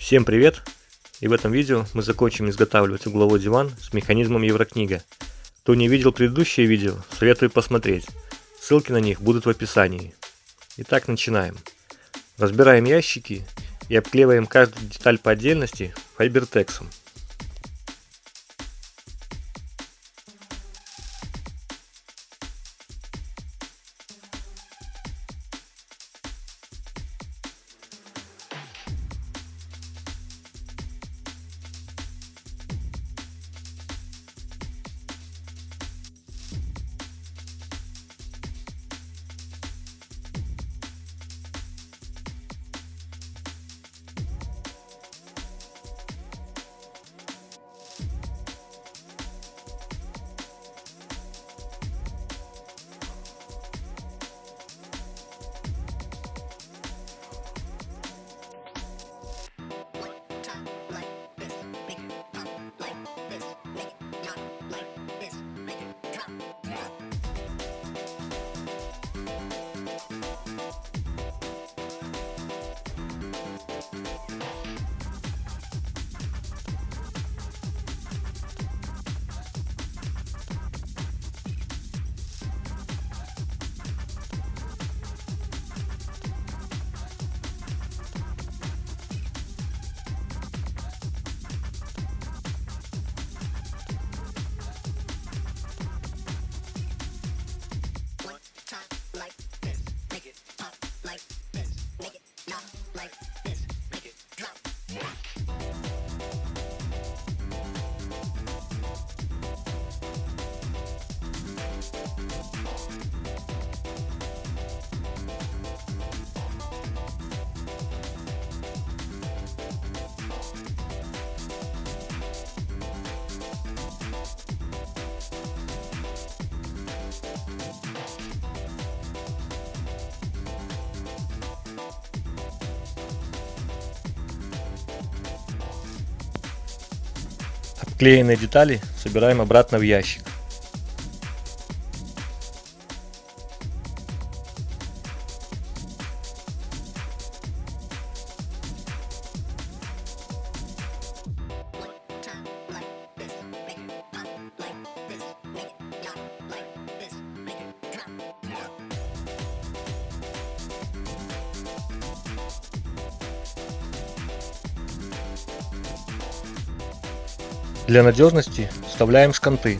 Всем привет! И в этом видео мы закончим изготавливать угловой диван с механизмом Еврокнига. Кто не видел предыдущие видео, советую посмотреть. Ссылки на них будут в описании. Итак, начинаем. Разбираем ящики и обклеиваем каждую деталь по отдельности файбертексом. Обклеенные детали собираем обратно в ящик. Для надежности вставляем шканты.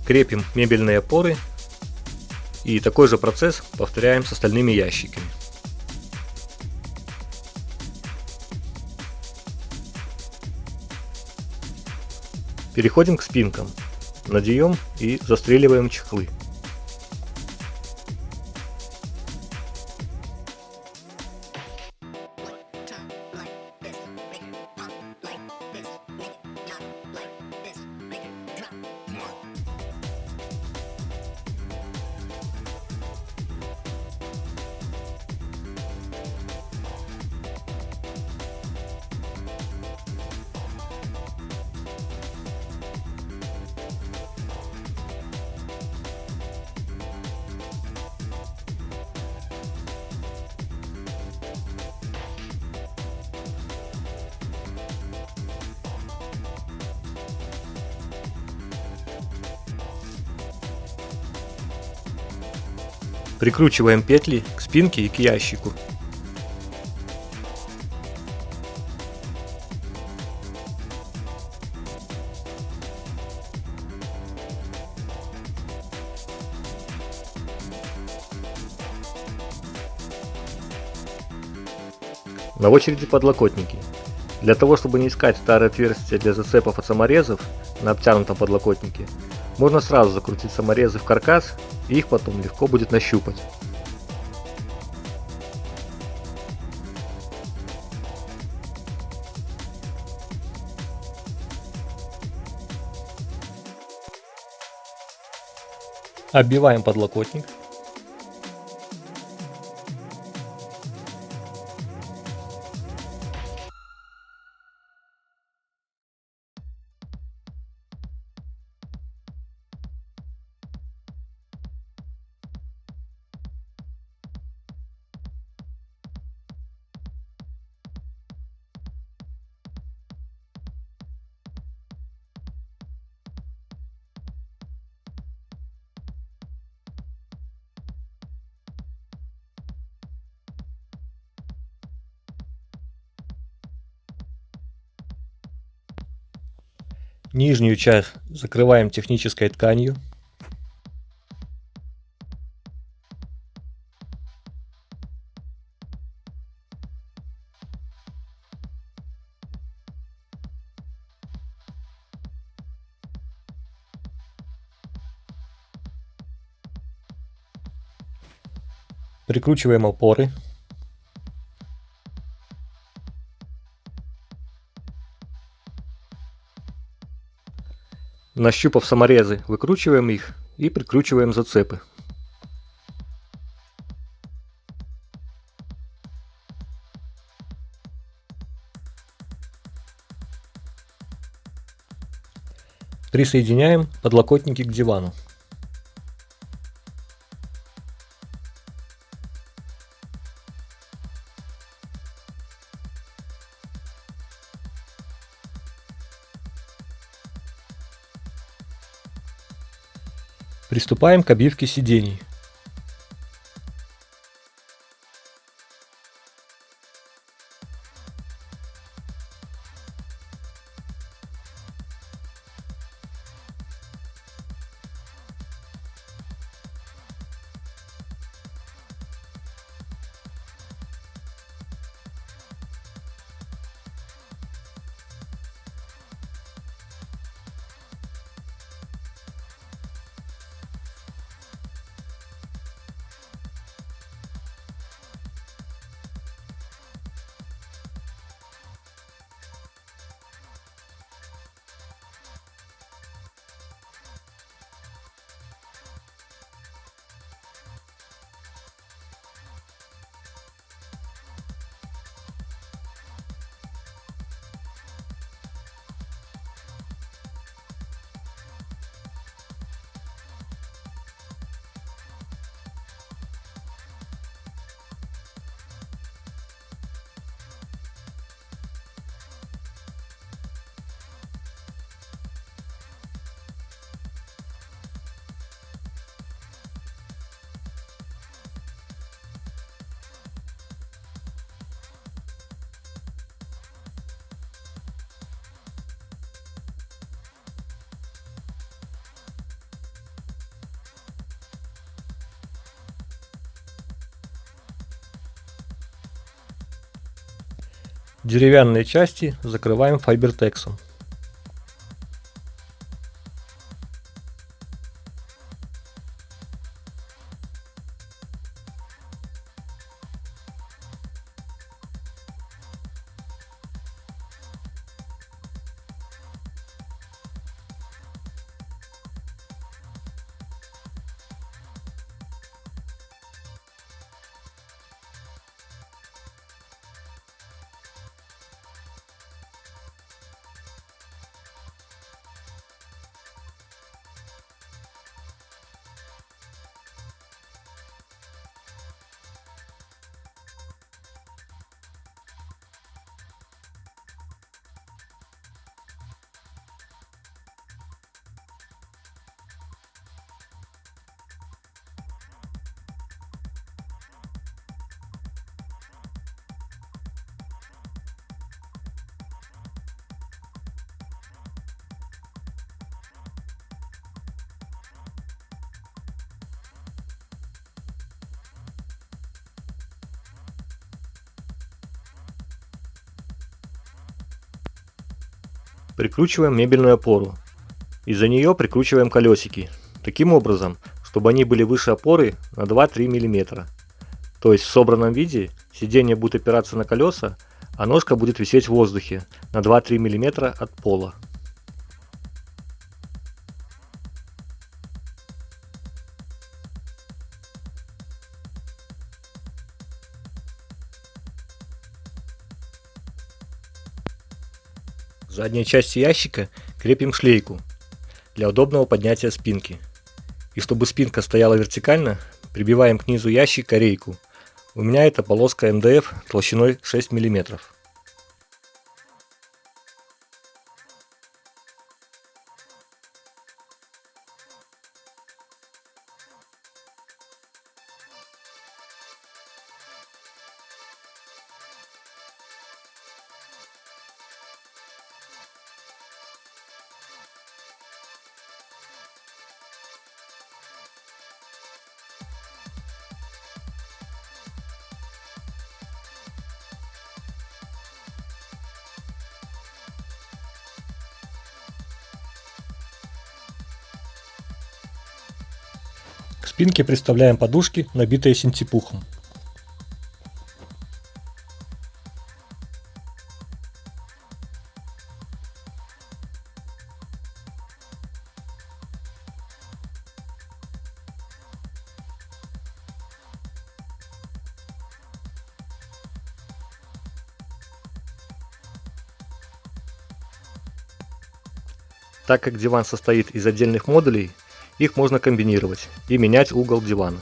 Крепим мебельные опоры и такой же процесс повторяем с остальными ящиками. Переходим к спинкам. Надеваем и застреливаем чехлы. Прикручиваем петли к спинке и к ящику. На очереди подлокотники. Для того, чтобы не искать старые отверстия для зацепов от саморезов на обтянутом подлокотнике, можно сразу закрутить саморезы в каркас, и их потом легко будет нащупать. Оббиваем подлокотник. Нижнюю часть закрываем технической тканью. Прикручиваем опоры. Нащупав саморезы, выкручиваем их и прикручиваем зацепы. Присоединяем подлокотники к дивану. Приступаем к обивке сидений. Деревянные части закрываем файбертексом. Прикручиваем мебельную опору. Из-за нее прикручиваем колесики. Таким образом, чтобы они были выше опоры на 2-3 мм. То есть в собранном виде сиденье будет опираться на колеса, а ножка будет висеть в воздухе на 2-3 мм от пола. К задней части ящика крепим шлейку для удобного поднятия спинки. И чтобы спинка стояла вертикально, прибиваем к низу ящика рейку. У меня это полоска МДФ толщиной 6 мм. К спинке приставляем подушки, набитые синтепухом. Так как диван состоит из отдельных модулей, их можно комбинировать и менять угол дивана.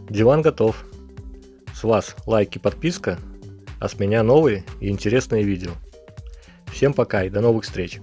Диван готов. С вас лайк и подписка, а с меня новые и интересные видео. Всем пока и до новых встреч!